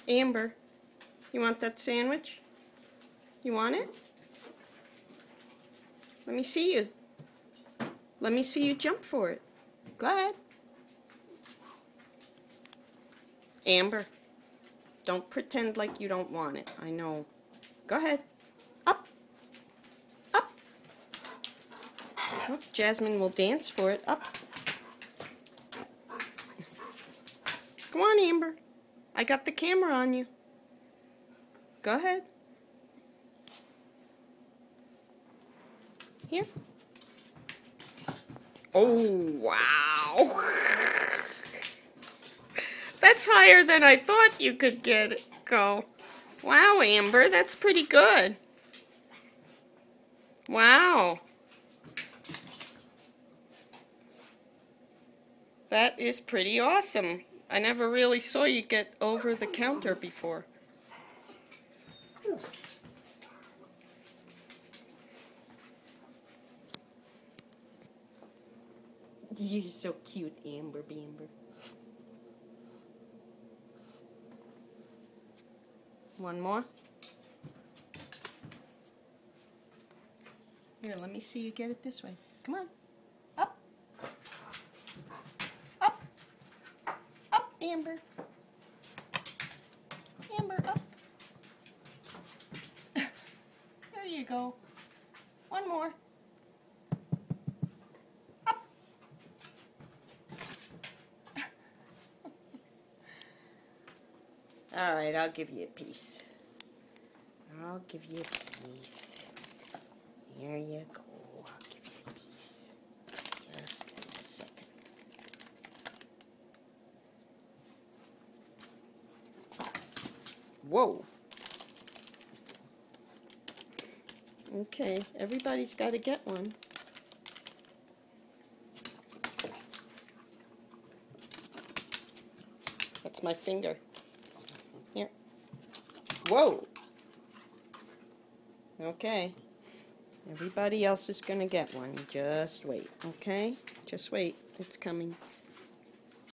Amber, you want that sandwich? You want it? Let me see you. Let me see you jump for it. Go ahead. Amber, don't pretend like you don't want it. I know. Go ahead. Up. Up. Look, Jasmine will dance for it. Up. Come on, Amber. I got the camera on you. Go ahead. Here. Oh, wow. That's higher than I thought you could go. Wow, Amber, that's pretty good. Wow. That is pretty awesome. I never really saw you get over the counter before. You're so cute, Amber Bamber. One more. Here, let me see you get it this way. Come on. Up. Up. Up, Amber. Amber, up. There you go. One more. Up. All right, I'll give you a piece. I'll give you a piece. Here you go. I'll give you a piece. Just wait a second. Whoa. Okay, everybody's got to get one. That's my finger. Here. Whoa. Okay. Everybody else is going to get one. Just wait, okay? Just wait. It's coming.